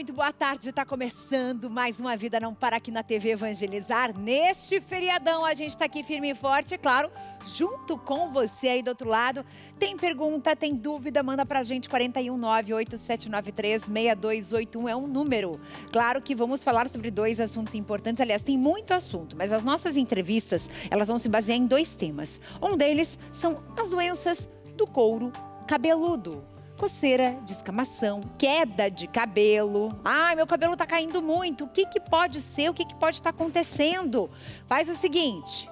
muito boa tarde. Está começando mais uma Vida Não Para aqui na TV Evangelizar. Neste feriadão, a gente está aqui firme e forte, claro, junto com você aí do outro lado. Tem pergunta, tem dúvida, manda pra gente, 419-8793-6281 é um número. Claro que vamos falar sobre dois assuntos importantes, aliás, tem muito assunto, mas as nossas entrevistas, elas vão se basear em dois temas. Um deles são as doenças do couro cabeludo. Coceira, descamação, queda de cabelo. Ai, meu cabelo tá caindo muito. O que pode ser? O que pode estar acontecendo? Faz o seguinte,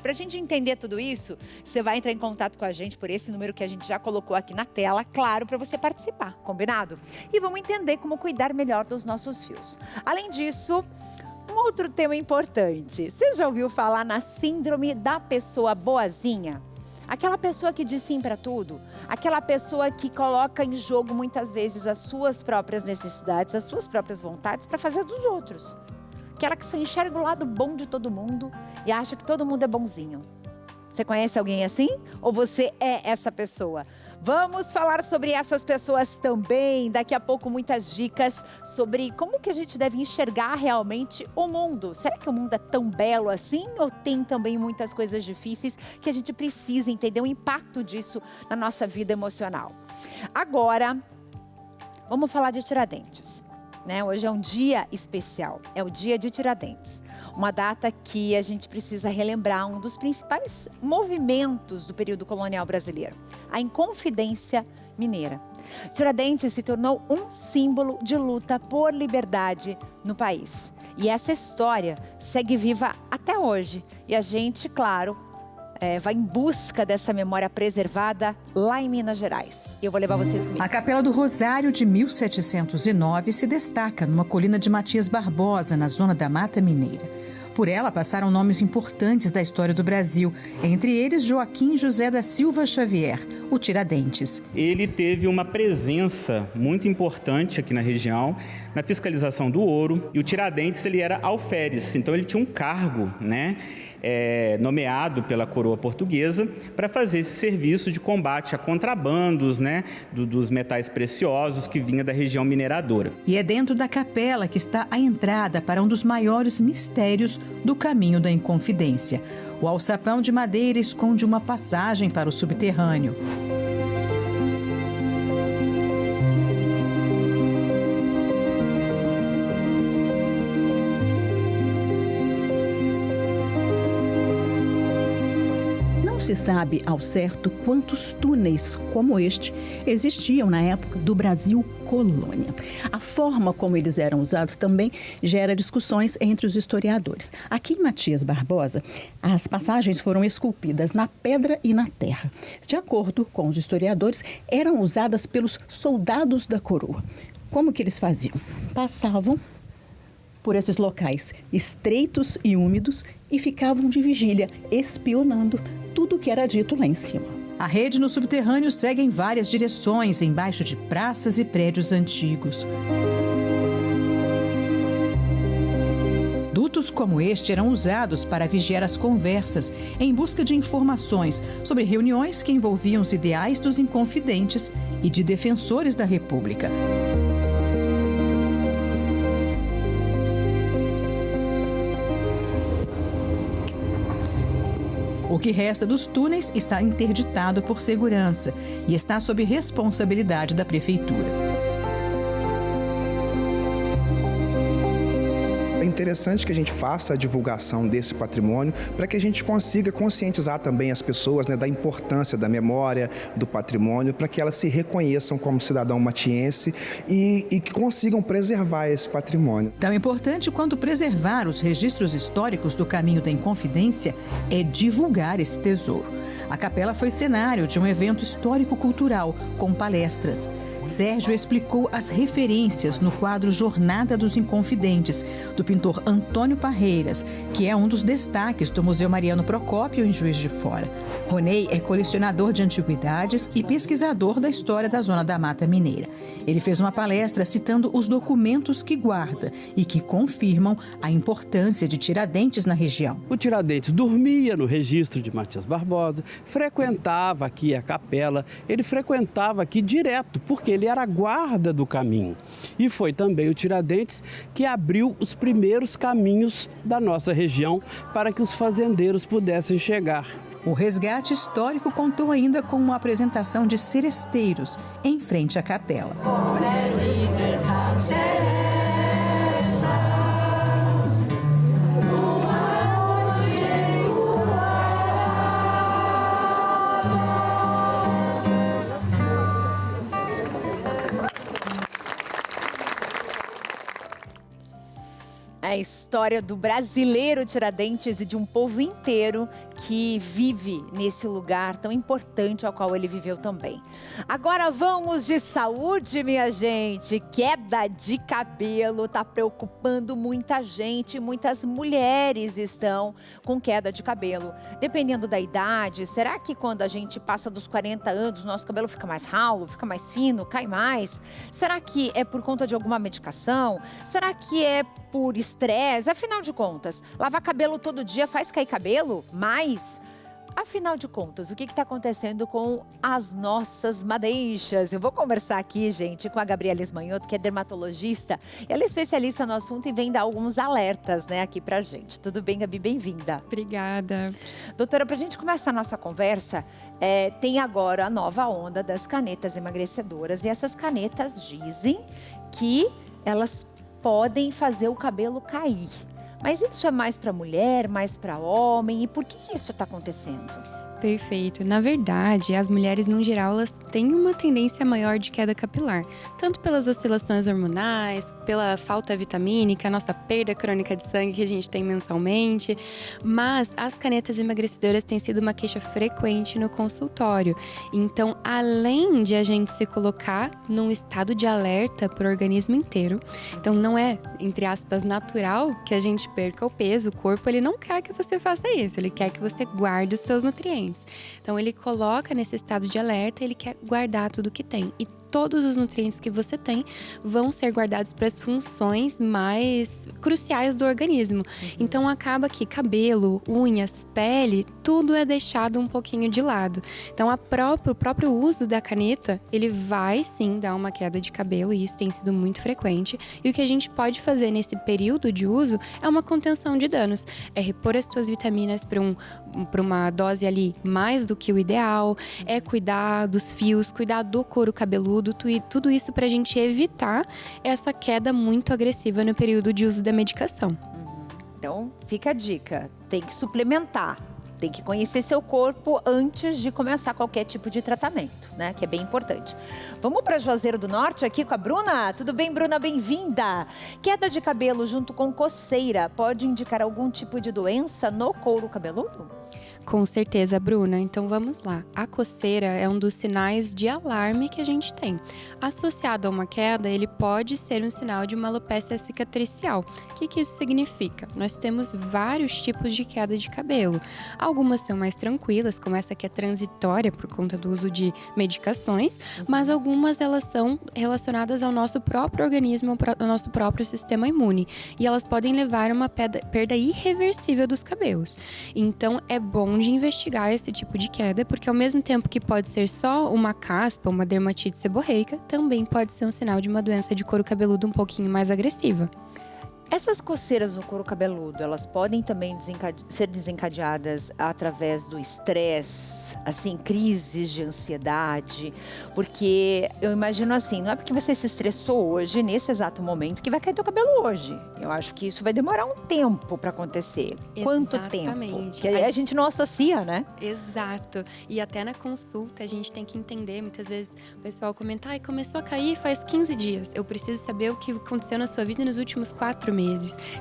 pra gente entender tudo isso, você vai entrar em contato com a gente por esse número que a gente já colocou aqui na tela, claro, para você participar, combinado? E vamos entender como cuidar melhor dos nossos fios. Além disso, um outro tema importante. Você já ouviu falar na síndrome da pessoa boazinha? Aquela pessoa que diz sim para tudo, aquela pessoa que coloca em jogo muitas vezes as suas próprias necessidades, as suas próprias vontades para fazer dos outros. Aquela que só enxerga o lado bom de todo mundo e acha que todo mundo é bonzinho. Você conhece alguém assim? Ou você é essa pessoa? Vamos falar sobre essas pessoas também. Daqui a pouco muitas dicas sobre como que a gente deve enxergar realmente o mundo. Será que o mundo é tão belo assim? Ou tem também muitas coisas difíceis que a gente precisa entender o impacto disso na nossa vida emocional? Agora, vamos falar de Tiradentes. Hoje é um dia especial, é o dia de Tiradentes. Uma data que a gente precisa relembrar um dos principais movimentos do período colonial brasileiro, a Inconfidência Mineira. Tiradentes se tornou um símbolo de luta por liberdade no país. E essa história segue viva até hoje. E a gente, claro, vai em busca dessa memória preservada lá em Minas Gerais. Eu vou levar vocês comigo. A Capela do Rosário de 1709 se destaca numa colina de Matias Barbosa, na zona da Mata Mineira. Por ela passaram nomes importantes da história do Brasil, entre eles Joaquim José da Silva Xavier, o Tiradentes. Ele teve uma presença muito importante aqui na região, na fiscalização do ouro, e o Tiradentes ele era alferes, então ele tinha um cargo, nomeado pela coroa portuguesa para fazer esse serviço de combate a contrabandos, dos metais preciosos que vinha da região mineradora. E é dentro da capela que está a entrada para um dos maiores mistérios do caminho da Inconfidência. O alçapão de madeira esconde uma passagem para o subterrâneo. Não se sabe ao certo quantos túneis como este existiam na época do Brasil colônia. A forma como eles eram usados também gera discussões entre os historiadores. Aqui em Matias Barbosa, as passagens foram esculpidas na pedra e na terra. De acordo com os historiadores, eram usadas pelos soldados da coroa. Como que eles faziam? Passavam por esses locais estreitos e úmidos e ficavam de vigília, espionando tudo o que era dito lá em cima. A rede no subterrâneo segue em várias direções, embaixo de praças e prédios antigos. Dutos como este eram usados para vigiar as conversas, em busca de informações sobre reuniões que envolviam os ideais dos inconfidentes e de defensores da República. O que resta dos túneis está interditado por segurança e está sob responsabilidade da prefeitura. É interessante que a gente faça a divulgação desse patrimônio para que a gente consiga conscientizar também as pessoas da importância da memória, do patrimônio, para que elas se reconheçam como cidadão matiense e que consigam preservar esse patrimônio. Tão importante quanto preservar os registros históricos do caminho da Inconfidência é divulgar esse tesouro. A capela foi cenário de um evento histórico-cultural com palestras. Sérgio explicou as referências no quadro Jornada dos Inconfidentes, do pintor Antônio Parreiras, que é um dos destaques do Museu Mariano Procópio, em Juiz de Fora. Ronei é colecionador de antiguidades e pesquisador da história da Zona da Mata Mineira. Ele fez uma palestra citando os documentos que guarda e que confirmam a importância de Tiradentes na região. O Tiradentes dormia no registro de Matias Barbosa, frequentava aqui a capela, ele frequentava aqui direto, porque ele era a guarda do caminho. E foi também o Tiradentes que abriu os primeiros caminhos da nossa região para que os fazendeiros pudessem chegar. O resgate histórico contou ainda com uma apresentação de seresteiros em frente à capela. A história do brasileiro Tiradentes e de um povo inteiro que vive nesse lugar tão importante ao qual ele viveu também. Agora vamos de saúde, minha gente. Queda de cabelo está preocupando muita gente. Muitas mulheres estão com queda de cabelo. Dependendo da idade, será que quando a gente passa dos 40 anos, nosso cabelo fica mais ralo, fica mais fino, cai mais? Será que é por conta de alguma medicação? Será que é por estresse? Afinal de contas, lavar cabelo todo dia faz cair cabelo? Mas, afinal de contas, o que está acontecendo com as nossas madeixas? Eu vou conversar aqui, gente, com a Gabriela Esmanhoto, que é dermatologista. Ela é especialista no assunto e vem dar alguns alertas, né, aqui pra gente. Tudo bem, Gabi? Bem-vinda. Obrigada. Doutora, pra gente começar a nossa conversa, tem agora a nova onda das canetas emagrecedoras. E essas canetas dizem que elas podem fazer o cabelo cair. Mas isso é mais para mulher, mais para homem? E por que isso está acontecendo? Perfeito. Na verdade, as mulheres, no geral, elas têm uma tendência maior de queda capilar. Tanto pelas oscilações hormonais, pela falta vitamínica, a nossa perda crônica de sangue que a gente tem mensalmente. Mas as canetas emagrecedoras têm sido uma queixa frequente no consultório. Então, além de a gente se colocar num estado de alerta para o organismo inteiro, então não é, entre aspas, natural que a gente perca o peso. O corpo, ele não quer que você faça isso. Ele quer que você guarde os seus nutrientes. Então, ele coloca nesse estado de alerta, ele quer guardar tudo que tem. E todos os nutrientes que você tem vão ser guardados para as funções mais cruciais do organismo. Então, acaba que cabelo, unhas, pele, tudo é deixado um pouquinho de lado. Então, o próprio uso da caneta, ele vai sim dar uma queda de cabelo, e isso tem sido muito frequente. E o que a gente pode fazer nesse período de uso é uma contenção de danos. É repor as suas vitaminas para uma dose ali mais do que o ideal, é cuidar dos fios, cuidar do couro cabeludo, tudo isso para a gente evitar essa queda muito agressiva no período de uso da medicação. Então, fica a dica, tem que suplementar. Tem que conhecer seu corpo antes de começar qualquer tipo de tratamento, né? Que é bem importante. Vamos para Juazeiro do Norte aqui com a Bruna? Tudo bem, Bruna? Bem-vinda! Queda de cabelo junto com coceira pode indicar algum tipo de doença no couro cabeludo? Com certeza, Bruna. Então vamos lá. A coceira é um dos sinais de alarme que a gente tem. Associado a uma queda, ele pode ser um sinal de uma alopecia cicatricial. O que isso significa? Nós temos vários tipos de queda de cabelo. Algumas são mais tranquilas, como essa que é transitória por conta do uso de medicações, mas algumas elas são relacionadas ao nosso próprio organismo, ao nosso próprio sistema imune. E elas podem levar a uma perda irreversível dos cabelos. Então é bom de investigar esse tipo de queda, porque ao mesmo tempo que pode ser só uma caspa, uma dermatite seborreica, também pode ser um sinal de uma doença de couro cabeludo um pouquinho mais agressiva. Essas coceiras no couro cabeludo, elas podem também ser desencadeadas através do estresse, assim, crises de ansiedade, porque eu imagino assim, não é porque você se estressou hoje, nesse exato momento, que vai cair teu cabelo hoje. Eu acho que isso vai demorar um tempo para acontecer. Quanto tempo? Porque aí a gente não associa, né? Exato. E até na consulta a gente tem que entender, muitas vezes o pessoal comenta, começou a cair faz 15 dias. Eu preciso saber o que aconteceu na sua vida nos últimos 4 meses.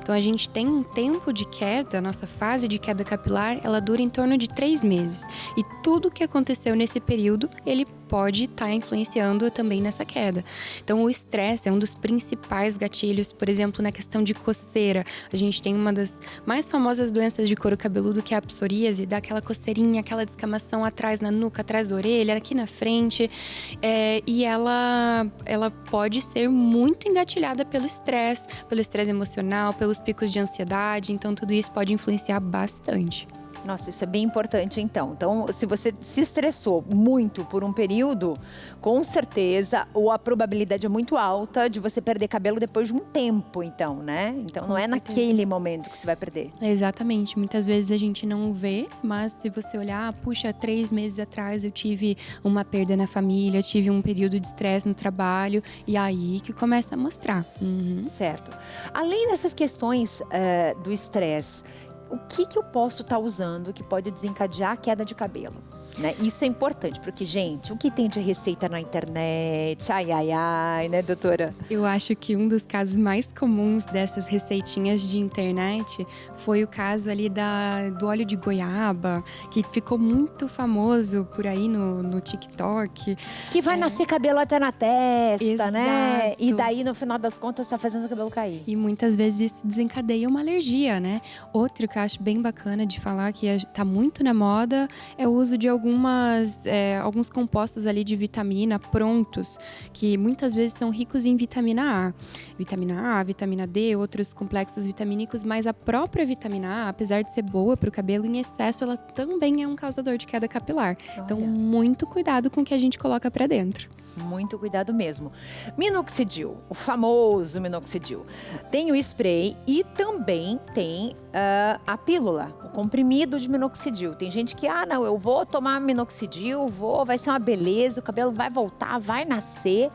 Então a gente tem um tempo de queda, a nossa fase de queda capilar, ela dura em torno de 3 meses. E tudo que aconteceu nesse período, ele pode estar influenciando também nessa queda. Então o estresse é um dos principais gatilhos, por exemplo, na questão de coceira. A gente tem uma das mais famosas doenças de couro cabeludo, que é a psoríase, dá aquela coceirinha, aquela descamação atrás na nuca, atrás da orelha, aqui na frente. E ela pode ser muito engatilhada pelo estresse emocional, pelos picos de ansiedade. Então tudo isso pode influenciar bastante. Nossa, isso é bem importante, então. Então, se você se estressou muito por um período, com certeza, ou a probabilidade é muito alta de você perder cabelo depois de um tempo, então, né? Então, não é naquele momento que você vai perder. Exatamente. Muitas vezes a gente não vê, mas se você olhar, puxa, 3 meses atrás eu tive uma perda na família, tive um período de estresse no trabalho, e aí que começa a mostrar. Certo. Além dessas questões do estresse, o que eu posso estar usando que pode desencadear a queda de cabelo? Né? Isso é importante, porque, gente, o que tem de receita na internet? Ai, ai, ai, né, doutora? Eu acho que um dos casos mais comuns dessas receitinhas de internet foi o caso ali do óleo de goiaba, que ficou muito famoso por aí no TikTok. Que vai nascer cabelo até na testa, Exato. né? E daí, no final das contas, tá fazendo o cabelo cair. E muitas vezes isso desencadeia uma alergia, né? Outro que eu acho bem bacana de falar, que tá muito na moda, é o uso de alguns compostos ali de vitamina prontos, que muitas vezes são ricos em vitamina A. Vitamina A, vitamina D, outros complexos vitamínicos, mas a própria vitamina A, apesar de ser boa para o cabelo, em excesso ela também é um causador de queda capilar. Então, muito cuidado com o que a gente coloca para dentro. Muito cuidado mesmo. Minoxidil, o famoso minoxidil. Tem o spray e também tem a pílula, o comprimido de minoxidil. Tem gente que, não, eu vou tomar minoxidil, vai ser uma beleza, o cabelo vai voltar, vai nascer.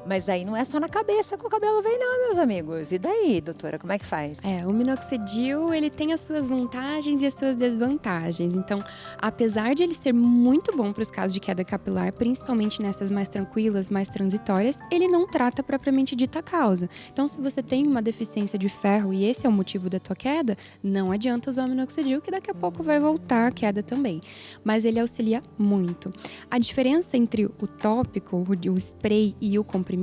Mas aí não é só na cabeça que o cabelo vem não, meus amigos. E daí, doutora, como é que faz? O minoxidil, ele tem as suas vantagens e as suas desvantagens. Então, apesar de ele ser muito bom para os casos de queda capilar, principalmente nessas mais tranquilas, mais transitórias, ele não trata propriamente dita causa. Então, se você tem uma deficiência de ferro e esse é o motivo da tua queda, não adianta usar o minoxidil, que daqui a pouco vai voltar a queda também. Mas ele auxilia muito. A diferença entre o tópico, o spray e o comprimido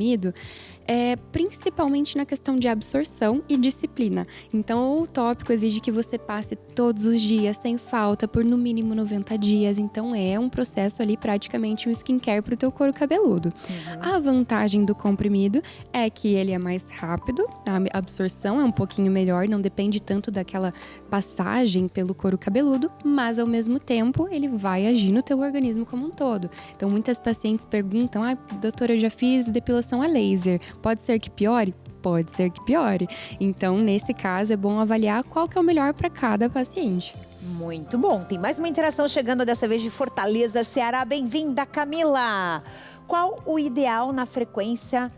é principalmente na questão de absorção e disciplina. Então, o tópico exige que você passe todos os dias, sem falta, por no mínimo 90 dias. Então, é um processo ali, praticamente um skincare para o teu couro cabeludo. A vantagem do comprimido é que ele é mais rápido, a absorção é um pouquinho melhor, não depende tanto daquela passagem pelo couro cabeludo, mas, ao mesmo tempo, ele vai agir no teu organismo como um todo. Então, muitas pacientes perguntam, doutora, eu já fiz depilação a laser, pode ser que piore? Pode ser que piore. Então, nesse caso, é bom avaliar qual que é o melhor para cada paciente. Muito bom. Tem mais uma interação chegando dessa vez de Fortaleza, Ceará. Bem-vinda, Camila! Qual o ideal na frequência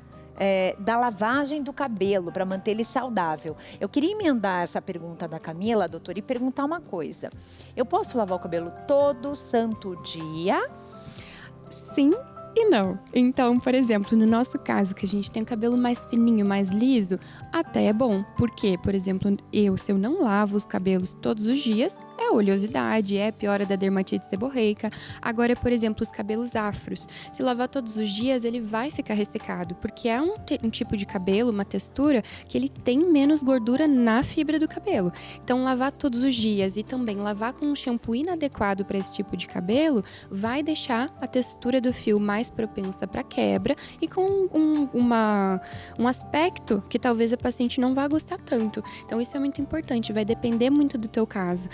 da lavagem do cabelo para manter ele saudável? Eu queria emendar essa pergunta da Camila, doutora, e perguntar uma coisa. Eu posso lavar o cabelo todo santo dia? Sim e não. Então, por exemplo, no nosso caso, que a gente tem o cabelo mais fininho, mais liso, até é bom. Porque, por exemplo, se eu não lavo os cabelos todos os dias, é oleosidade, é piora da dermatite seborreica. Agora, por exemplo, os cabelos afros. Se lavar todos os dias, ele vai ficar ressecado, porque é um tipo de cabelo, uma textura, que ele tem menos gordura na fibra do cabelo. Então, lavar todos os dias e também lavar com um shampoo inadequado para esse tipo de cabelo, vai deixar a textura do fio mais propensa para quebra e com um aspecto que talvez a paciente não vá gostar tanto. Então, isso é muito importante, vai depender muito do teu caso.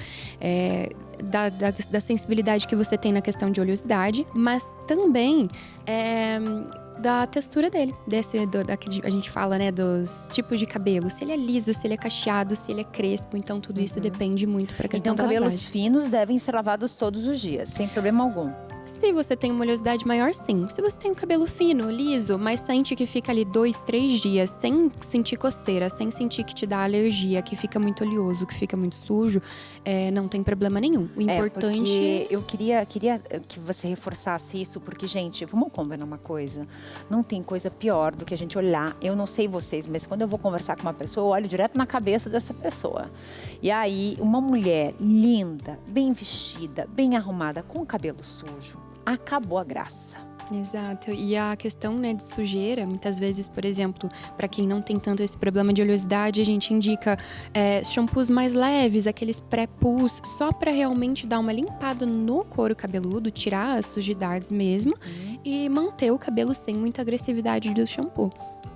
Da sensibilidade que você tem na questão de oleosidade, mas também da textura dele, a gente fala, né, dos tipos de cabelo, se ele é liso, se ele é cacheado, se ele é crespo, então tudo isso depende muito para a questão da lavagem. Então, cabelos finos devem ser lavados todos os dias, sem problema algum. Se você tem uma oleosidade maior, sim. Se você tem um cabelo fino, liso, mas sente que fica ali 2, 3 dias sem sentir coceira, sem sentir que te dá alergia, que fica muito oleoso, que fica muito sujo, não tem problema nenhum. O importante... Porque eu queria que você reforçasse isso, porque, gente, vamos combinar uma coisa. Não tem coisa pior do que a gente olhar. Eu não sei vocês, mas quando eu vou conversar com uma pessoa, eu olho direto na cabeça dessa pessoa. E aí, uma mulher linda, bem vestida, bem arrumada, com cabelo sujo, acabou a graça. Exato. E a questão, né, de sujeira, muitas vezes, por exemplo, para quem não tem tanto esse problema de oleosidade, a gente indica shampoos mais leves, aqueles pré-pus, só para realmente dar uma limpada no couro cabeludo, tirar as sujidades mesmo e manter o cabelo sem muita agressividade do shampoo.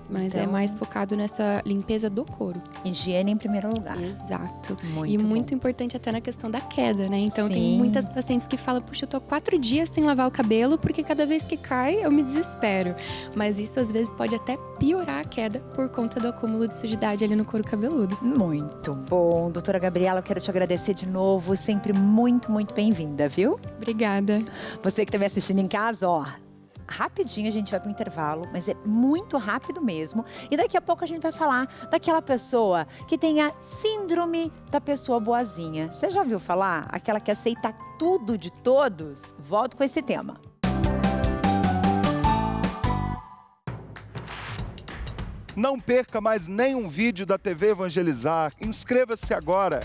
Mas Então, é mais focado nessa limpeza do couro. higiene em primeiro lugar. Exato. Muito E bom. muito importante até na questão da queda, né? Então Sim. tem muitas pacientes que falam, puxa, eu tô 4 dias sem lavar o cabelo, porque cada vez que cai eu me desespero. Mas isso às vezes pode até piorar a queda por conta do acúmulo de sujidade ali no couro cabeludo. Muito bom. Doutora Gabriela, eu quero te agradecer de novo. Sempre muito, muito bem-vinda, viu? Obrigada. Você que está me assistindo em casa, ó. Rapidinho a gente vai para o intervalo, mas é muito rápido mesmo. E daqui a pouco a gente vai falar daquela pessoa que tem a síndrome da pessoa boazinha. Você já ouviu falar? Aquela que aceita tudo de todos? Volto com esse tema. Não perca mais nenhum vídeo da TV Evangelizar. Inscreva-se agora.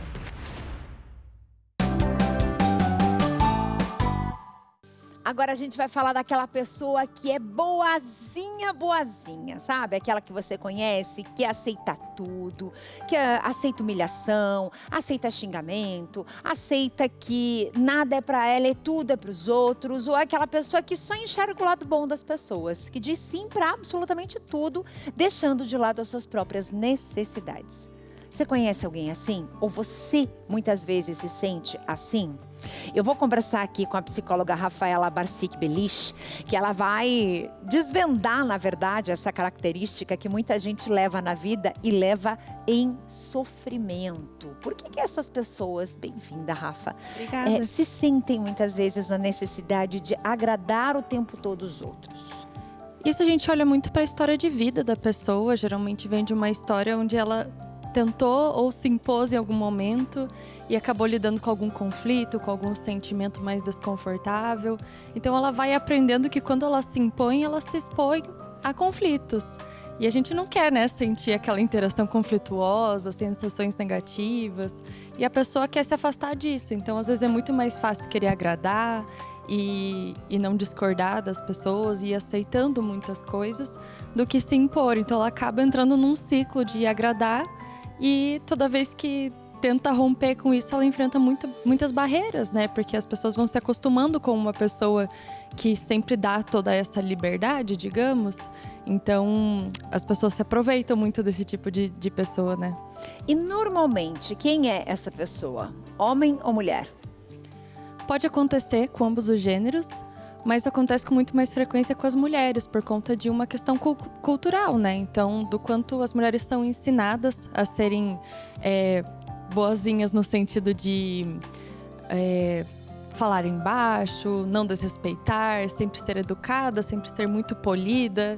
Agora a gente vai falar daquela pessoa que é boazinha, boazinha, sabe? Aquela que você conhece, que aceita tudo, que aceita humilhação, aceita xingamento, aceita que nada é pra ela e tudo é pros outros. Ou é aquela pessoa que só enxerga o lado bom das pessoas, que diz sim pra absolutamente tudo, deixando de lado as suas próprias necessidades. Você conhece alguém assim? Ou você muitas vezes se sente assim? Eu vou conversar aqui com a psicóloga Rafaela Barsic Belich, que ela vai desvendar, na verdade, essa característica que muita gente leva na vida e leva em sofrimento. Por que essas pessoas, bem-vinda, Rafa, Obrigada. se sentem muitas vezes na necessidade de agradar o tempo todo os outros? Isso a gente olha muito para a história de vida da pessoa. Geralmente vem de uma história onde ela tentou ou se impôs em algum momento e acabou lidando com algum conflito, com algum sentimento mais desconfortável. Então ela vai aprendendo que quando ela se impõe, ela se expõe a conflitos. E a gente não quer, né, sentir aquela interação conflituosa, sensações negativas. E a pessoa quer se afastar disso. Então às vezes é muito mais fácil querer agradar e não discordar das pessoas e ir aceitando muitas coisas do que se impor. Então ela acaba entrando num ciclo de agradar. E toda vez que tenta romper com isso, ela enfrenta muitas barreiras, né? Porque as pessoas vão se acostumando com uma pessoa que sempre dá toda essa liberdade, digamos. Então, as pessoas se aproveitam muito desse tipo de pessoa, né? E normalmente, quem é essa pessoa? Homem ou mulher? Pode acontecer com ambos os gêneros, mas acontece com muito mais frequência com as mulheres, por conta de uma questão cultural, né? Então, do quanto as mulheres são ensinadas a serem boazinhas no sentido de falarem baixo, não desrespeitar, sempre ser educada, sempre ser muito polida.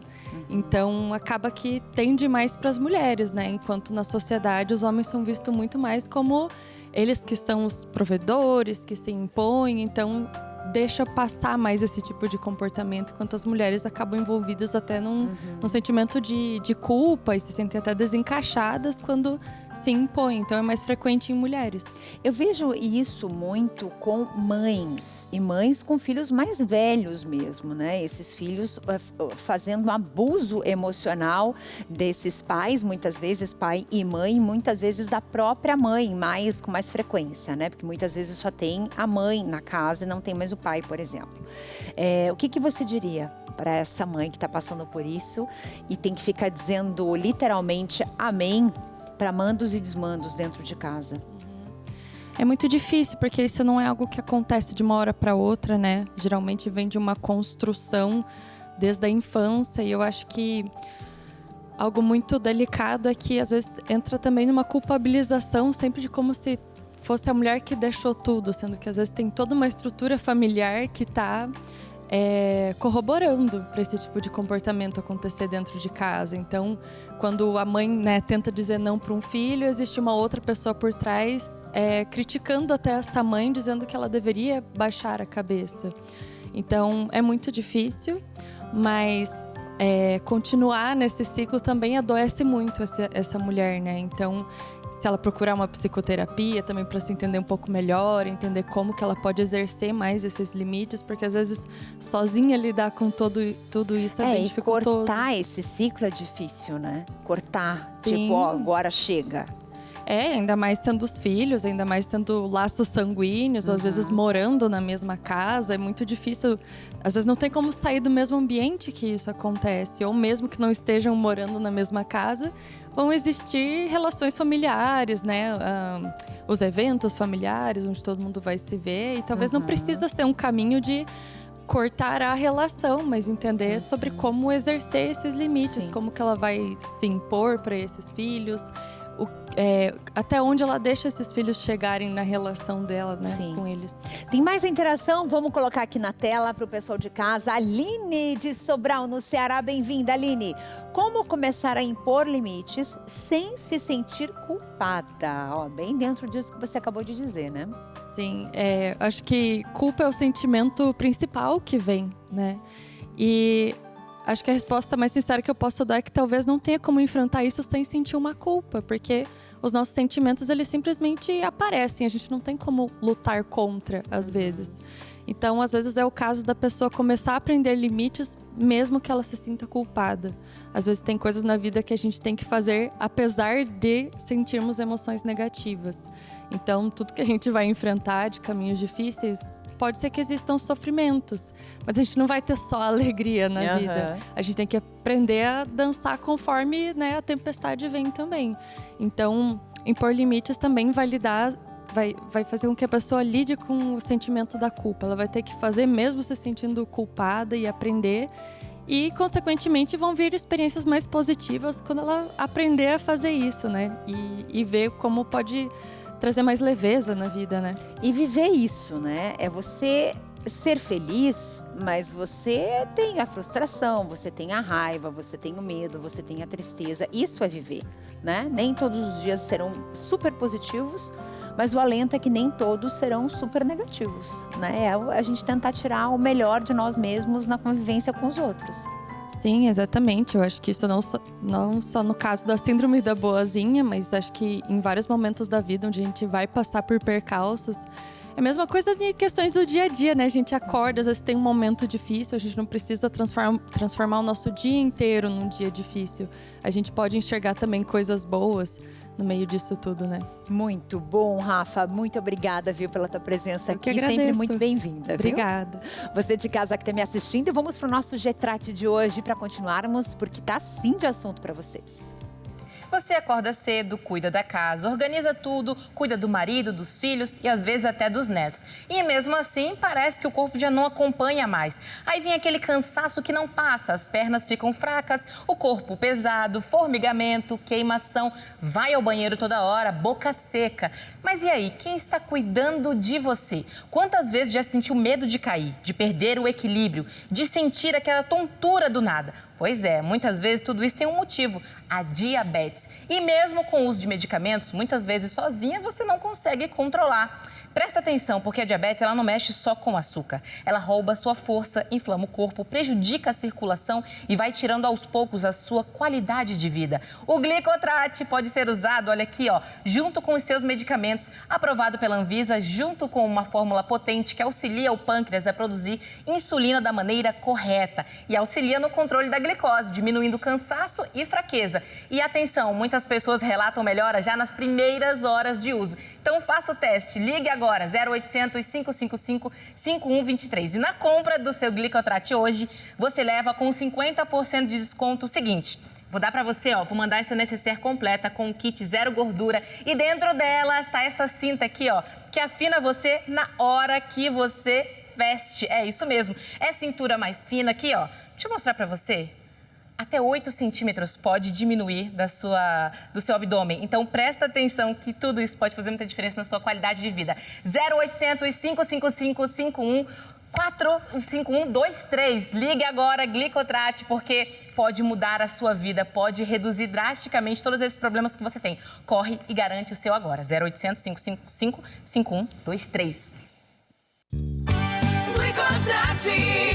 Então, acaba que tende mais para as mulheres, né? Enquanto na sociedade os homens são vistos muito mais como eles que são os provedores, que se impõem. Então, deixa passar mais esse tipo de comportamento, enquanto as mulheres acabam envolvidas até num sentimento de culpa e se sentem até desencaixadas quando se impõem. Então é mais frequente em mulheres. Eu vejo isso muito com mães, e mães com filhos mais velhos mesmo, né? Esses filhos fazendo abuso emocional desses pais, muitas vezes pai e mãe, muitas vezes da própria mãe, com mais frequência, né? Porque muitas vezes só tem a mãe na casa e não tem mais o pai, por exemplo. O que você diria para essa mãe que está passando por isso e tem que ficar dizendo literalmente amém para mandos e desmandos dentro de casa? É muito difícil, porque isso não é algo que acontece de uma hora para outra, né? Geralmente vem de uma construção desde a infância, e eu acho que algo muito delicado é que às vezes entra também numa culpabilização sempre de como se fosse a mulher que deixou tudo, sendo que às vezes tem toda uma estrutura familiar que está corroborando para esse tipo de comportamento acontecer dentro de casa. Então, quando a mãe, né, tenta dizer não para um filho, existe uma outra pessoa por trás criticando até essa mãe, dizendo que ela deveria baixar a cabeça. Então, é muito difícil, mas continuar nesse ciclo também adoece muito essa mulher, né? Então, se ela procurar uma psicoterapia também para se entender um pouco melhor, entender como que ela pode exercer mais esses limites, porque às vezes sozinha lidar com tudo isso é bem dificultoso. Cortar esse ciclo é difícil, né? Cortar, Sim. tipo, agora chega. Ainda mais tendo os filhos, ainda mais tendo laços sanguíneos, ou às vezes morando na mesma casa, é muito difícil. Às vezes não tem como sair do mesmo ambiente que isso acontece, ou mesmo que não estejam morando na mesma casa, vão existir relações familiares, né? Os eventos familiares, onde todo mundo vai se ver, e talvez não precisa ser um caminho de cortar a relação, mas entender sobre como exercer esses limites, como que ela vai se impor para esses filhos, até onde ela deixa esses filhos chegarem na relação dela, né, com eles. Tem mais interação? Vamos colocar aqui na tela para o pessoal de casa. Aline de Sobral, no Ceará. Bem-vinda, Aline. Como começar a impor limites sem se sentir culpada? Ó, bem dentro disso que você acabou de dizer, né? Sim, acho que culpa é o sentimento principal que vem, né? E acho que a resposta mais sincera que eu posso dar é que talvez não tenha como enfrentar isso sem sentir uma culpa, porque os nossos sentimentos, eles simplesmente aparecem, a gente não tem como lutar contra, às vezes. Então, às vezes é o caso da pessoa começar a aprender limites, mesmo que ela se sinta culpada. Às vezes tem coisas na vida que a gente tem que fazer, apesar de sentirmos emoções negativas. Então, tudo que a gente vai enfrentar de caminhos difíceis, pode ser que existam sofrimentos, mas a gente não vai ter só alegria na vida. A gente tem que aprender a dançar conforme, né, a tempestade vem também. Então, impor limites também vai fazer com que a pessoa lide com o sentimento da culpa. Ela vai ter que fazer mesmo se sentindo culpada e aprender. E, consequentemente, vão vir experiências mais positivas quando ela aprender a fazer isso, né? E ver como pode trazer mais leveza na vida, né? E viver isso, né? É você ser feliz, mas você tem a frustração, você tem a raiva, você tem o medo, você tem a tristeza. Isso é viver, né? Nem todos os dias serão super positivos, mas o alento é que nem todos serão super negativos, né? É a gente tentar tirar o melhor de nós mesmos na convivência com os outros. Sim, exatamente. Eu acho que isso não só no caso da síndrome da boazinha, mas acho que em vários momentos da vida onde a gente vai passar por percalços. É a mesma coisa de questões do dia a dia, né? A gente acorda, às vezes tem um momento difícil, a gente não precisa transformar o nosso dia inteiro num dia difícil. A gente pode enxergar também coisas boas no meio disso tudo, né? Muito bom, Rafa. Muito obrigada, viu, pela tua presença aqui. Agradeço. Sempre muito bem-vinda, Obrigada. Você de casa que está me assistindo, e vamos para o nosso Getrate de hoje para continuarmos, porque tá sim de assunto para vocês. Você acorda cedo, cuida da casa, organiza tudo, cuida do marido, dos filhos e às vezes até dos netos. E mesmo assim, parece que o corpo já não acompanha mais. Aí vem aquele cansaço que não passa, as pernas ficam fracas, o corpo pesado, formigamento, queimação, vai ao banheiro toda hora, boca seca. Mas e aí, quem está cuidando de você? Quantas vezes já sentiu medo de cair, de perder o equilíbrio, de sentir aquela tontura do nada? Pois é, muitas vezes tudo isso tem um motivo, a diabetes. E mesmo com o uso de medicamentos, muitas vezes sozinha você não consegue controlar. Presta atenção, porque a diabetes ela não mexe só com açúcar. Ela rouba a sua força, inflama o corpo, prejudica a circulação e vai tirando aos poucos a sua qualidade de vida. O Glicotrate pode ser usado, olha aqui, ó, junto com os seus medicamentos, aprovado pela Anvisa, junto com uma fórmula potente que auxilia o pâncreas a produzir insulina da maneira correta e auxilia no controle da glicose, diminuindo cansaço e fraqueza. E atenção, muitas pessoas relatam melhora já nas primeiras horas de uso. Então faça o teste, ligue agora, 0800 555 5123. E na compra do seu Glicotrate hoje, você leva com 50% de desconto o seguinte. Vou dar pra você, ó, vou mandar essa necessaire completa com o kit zero gordura. E dentro dela tá essa cinta aqui, ó, que afina você na hora que você veste. É isso mesmo, é cintura mais fina aqui, ó. Deixa eu mostrar pra você. Até 8 centímetros pode diminuir do seu abdômen. Então, presta atenção que tudo isso pode fazer muita diferença na sua qualidade de vida. 0800 555 5123. Ligue agora, Glicotrate, porque pode mudar a sua vida, pode reduzir drasticamente todos esses problemas que você tem. Corre e garante o seu agora. 0800 555 5123. Glicotrate.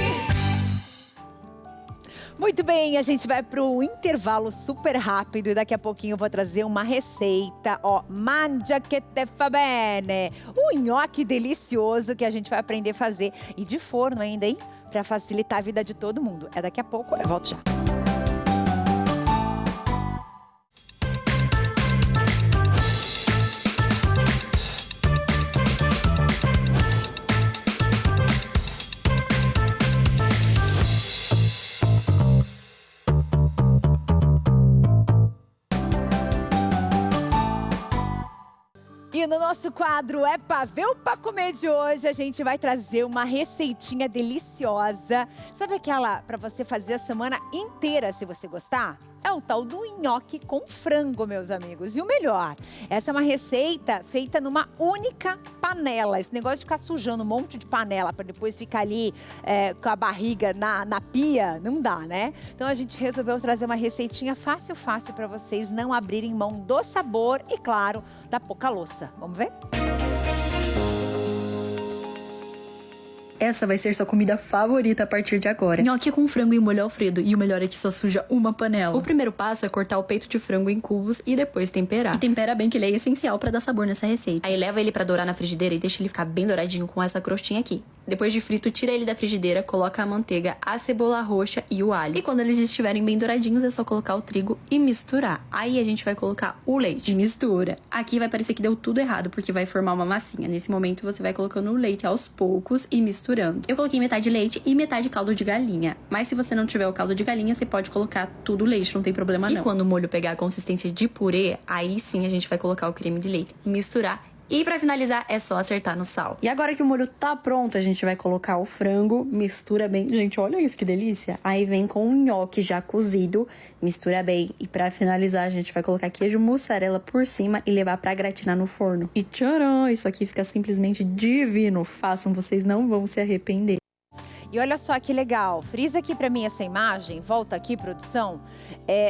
Muito bem, a gente vai para o intervalo super rápido e daqui a pouquinho eu vou trazer uma receita, ó, mangia che te fa bene, um nhoque delicioso que a gente vai aprender a fazer e de forno ainda, hein, para facilitar a vida de todo mundo. É daqui a pouco, eu volto já. no nosso quadro É Pra Ver ou Pra Comer de hoje, a gente vai trazer uma receitinha deliciosa. Sabe aquela pra você fazer a semana inteira, se você gostar? É o tal do nhoque com frango, meus amigos. E o melhor, essa é uma receita feita numa única panela. Esse negócio de ficar sujando um monte de panela para depois ficar ali com a barriga na pia, não dá, né? Então a gente resolveu trazer uma receitinha fácil para vocês não abrirem mão do sabor e, claro, da pouca louça. Vamos ver? Essa vai ser sua comida favorita a partir de agora. Nhoque com frango em molho alfredo. E o melhor é que só suja uma panela. O primeiro passo é cortar o peito de frango em cubos e depois temperar. E tempera bem, que ele é essencial pra dar sabor nessa receita. Aí leva ele pra dourar na frigideira e deixa ele ficar bem douradinho com essa crostinha aqui. Depois de frito, tira ele da frigideira, coloca a manteiga, a cebola roxa e o alho. E quando eles estiverem bem douradinhos, é só colocar o trigo e misturar. Aí a gente vai colocar o leite. Mistura. Aqui vai parecer que deu tudo errado, porque vai formar uma massinha. Nesse momento, você vai colocando o leite aos poucos e misturando. Eu coloquei metade leite e metade caldo de galinha. Mas se você não tiver o caldo de galinha, você pode colocar tudo leite, não tem problema não. E quando o molho pegar a consistência de purê, aí sim a gente vai colocar o creme de leite. Misturar. E pra finalizar, é só acertar no sal. E agora que o molho tá pronto, a gente vai colocar o frango, mistura bem. Gente, olha isso, que delícia. Aí vem com o nhoque já cozido, mistura bem. E pra finalizar, a gente vai colocar queijo mussarela por cima e levar pra gratinar no forno. E tcharam! Isso aqui fica simplesmente divino. Façam, vocês não vão se arrepender. E olha só que legal, frisa aqui pra mim essa imagem, volta aqui, produção.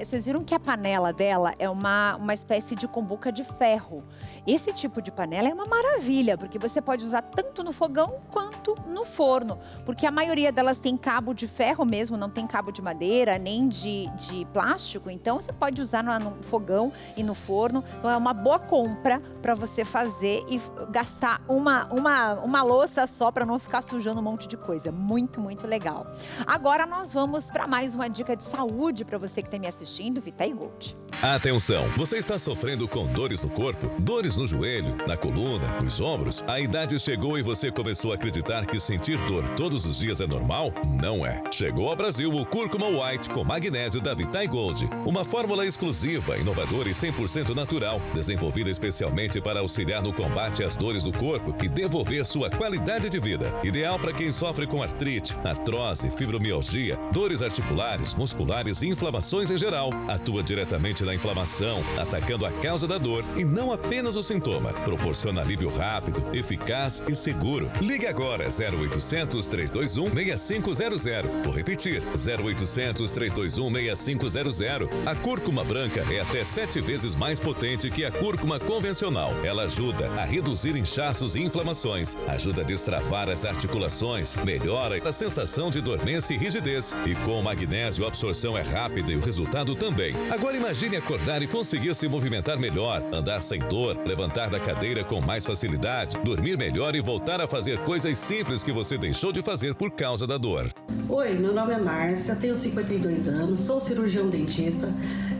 Vocês viram que a panela dela é uma espécie de cumbuca de ferro. Esse tipo de panela é uma maravilha, porque você pode usar tanto no fogão quanto no forno. Porque a maioria delas tem cabo de ferro mesmo, não tem cabo de madeira, nem de plástico. Então você pode usar no fogão e no forno. Então é uma boa compra para você fazer e gastar uma louça só para não ficar sujando um monte de coisa. Muito, muito legal. Agora nós vamos para mais uma dica de saúde para você que está me assistindo, Vitae Gold. Atenção, você está sofrendo com dores no corpo, dores no joelho, na coluna, nos ombros? A idade chegou e você começou a acreditar que sentir dor todos os dias é normal? Não é. Chegou ao Brasil o Cúrcuma White com magnésio da Vitae Gold. Uma fórmula exclusiva, inovadora e 100% natural, desenvolvida especialmente para auxiliar no combate às dores do corpo e devolver sua qualidade de vida. Ideal para quem sofre com artrite, artrose, fibromialgia, dores articulares, musculares e inflamações em geral. Atua diretamente na inflamação, atacando a causa da dor e não apenas o sintoma. Proporciona alívio rápido, eficaz e seguro. Ligue agora 0800 321 6500. Vou repetir, 0800 321 6500. A cúrcuma branca é até 7 vezes mais potente que a cúrcuma convencional. Ela ajuda a reduzir inchaços e inflamações, ajuda a destravar as articulações, melhora a sensação de dormência e rigidez. E com o magnésio a absorção é rápida e o resultado também. Agora imagine acordar e conseguir se movimentar melhor, andar sem dor, levantar da cadeira com mais facilidade, dormir melhor e voltar a fazer coisas simples que você deixou de fazer por causa da dor. Oi, meu nome é Márcia, tenho 52 anos, sou cirurgião dentista,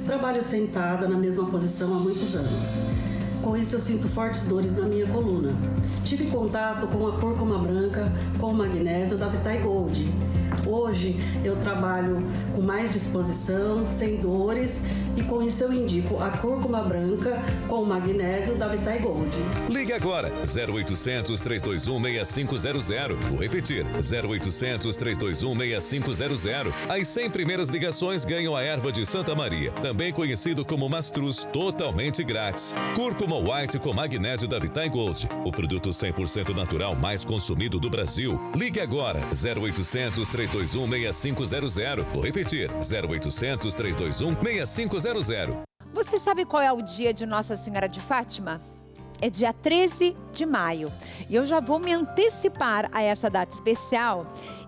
trabalho sentada na mesma posição há muitos anos. Com isso eu sinto fortes dores na minha coluna. Tive contato com a cúrcuma branca com o magnésio da Vitae Gold. Hoje eu trabalho com mais disposição, sem dores e com isso eu indico a cúrcuma branca com o magnésio da Vitae Gold. Ligue agora, 0800 321 6500. Vou repetir, 0800 321 6500. As 100 primeiras ligações ganham a erva de Santa Maria, também conhecido como mastruz, totalmente grátis. Cúrcuma White com magnésio da Vitae Gold, o produto 100% natural mais consumido do Brasil. Ligue agora, 0800 321 6500. Vou repetir, 0800 321 6500. Você sabe qual é o dia de Nossa Senhora de Fátima? É dia 13 de maio. E eu já vou me antecipar a essa data especial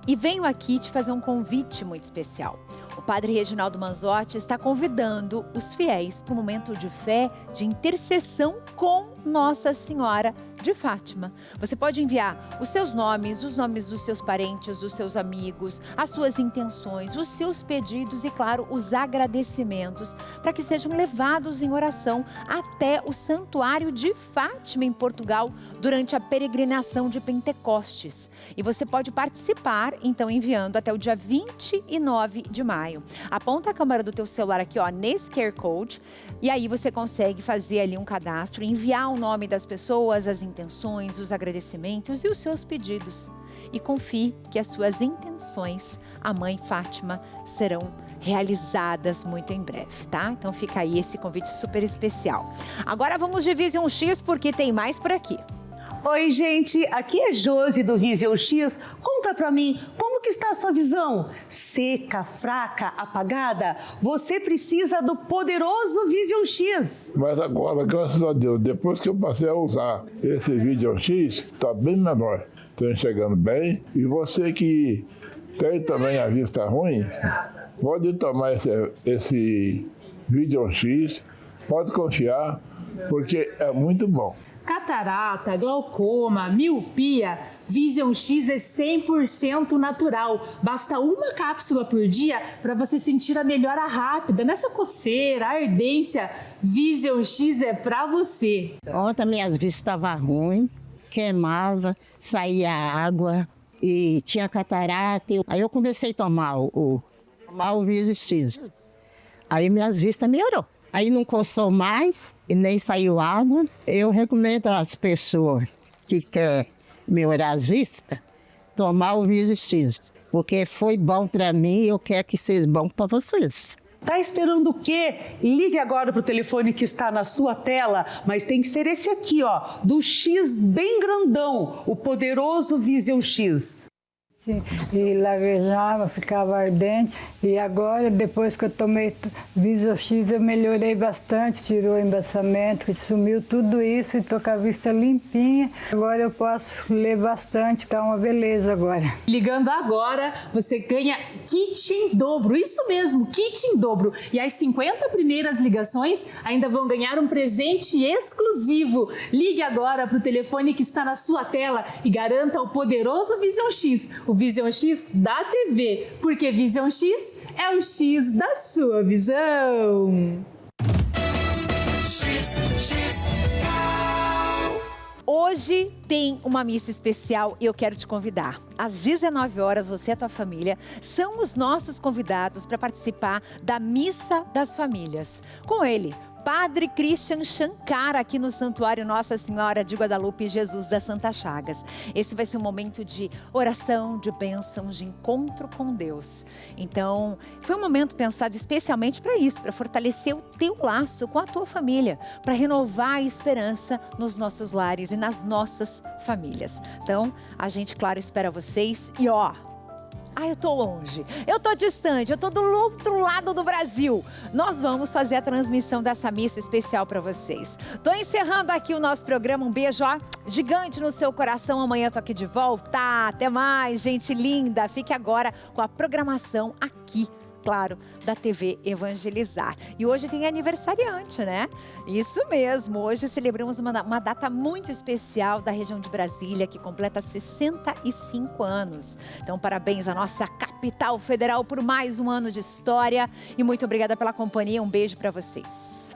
e venho aqui te fazer um convite muito especial. O padre Reginaldo Manzotti está convidando os fiéis para um momento de fé, de intercessão com Nossa Senhora de Fátima. Você pode enviar os seus nomes, os nomes dos seus parentes, dos seus amigos, as suas intenções, os seus pedidos e, claro, os agradecimentos para que sejam levados em oração até o Santuário de Fátima, em Portugal, durante a peregrinação de Pentecostes. E você pode participar, então, enviando até o dia 29 de maio. Aponta a câmera do teu celular aqui, ó, nesse QR Code, e aí você consegue fazer ali um cadastro, enviar o nome das pessoas, as intenções, os agradecimentos e os seus pedidos. E confie que as suas intenções, a mãe Fátima, serão realizadas muito em breve, tá? Então fica aí esse convite super especial. Agora vamos de Vision X, porque tem mais por aqui. Oi, gente, aqui é Josi do Vision X. Conta pra mim, como que está a sua visão? Seca, fraca, apagada? Você precisa do poderoso Vision X. Mas agora, graças a Deus, depois que eu passei a usar esse Vision X, está bem menor. Estou enxergando bem. E você que tem também a vista ruim, pode tomar esse Vision X, pode confiar, porque é muito bom. Catarata, glaucoma, miopia, Vision X é 100% natural. Basta uma cápsula por dia para você sentir a melhora rápida. Nessa coceira, ardência, Vision X é para você. Ontem minhas vistas estavam ruins, queimava, saía água e tinha catarata. Aí eu comecei a tomar o Vision X. Aí minhas vistas melhorou. Aí não coçou mais e nem saiu água. Eu recomendo às pessoas que querem melhorar as vistas, tomar o Vision X, porque foi bom para mim e eu quero que seja bom para vocês. Tá esperando o quê? Ligue agora pro telefone que está na sua tela, mas tem que ser esse aqui, ó, do X bem grandão, o poderoso Vision X. E lavejava, ficava ardente. E agora, depois que eu tomei Vision X, eu melhorei bastante. Tirou o embaçamento, sumiu tudo isso e tô com a vista limpinha. Agora eu posso ler bastante, tá uma beleza agora. Ligando agora, você ganha kit em dobro. Isso mesmo, kit em dobro. E as 50 primeiras ligações ainda vão ganhar um presente exclusivo. Ligue agora pro telefone que está na sua tela e garanta o poderoso Vision X. O Vision X da TV, porque Vision X é o X da sua visão. Hoje tem uma missa especial e eu quero te convidar. Às 19 horas, você e a tua família são os nossos convidados para participar da Missa das Famílias. Com ele, Padre Christian Shankar, aqui no Santuário Nossa Senhora de Guadalupe, Jesus das Santas Chagas. Esse vai ser um momento de oração, de bênção, de encontro com Deus. Então, foi um momento pensado especialmente para isso, para fortalecer o teu laço com a tua família, para renovar a esperança nos nossos lares e nas nossas famílias. Então, a gente, claro, espera vocês e eu tô longe, eu tô distante, eu tô do outro lado do Brasil. Nós vamos fazer a transmissão dessa missa especial para vocês. Tô encerrando aqui o nosso programa. Um beijo, gigante no seu coração. Amanhã eu tô aqui de volta. Até mais, gente linda. Fique agora com a programação aqui, claro, da TV Evangelizar. E hoje tem aniversariante, né? Isso mesmo, hoje celebramos uma data muito especial da região de Brasília, que completa 65 anos. Então, parabéns à nossa capital federal por mais um ano de história. E muito obrigada pela companhia, um beijo para vocês.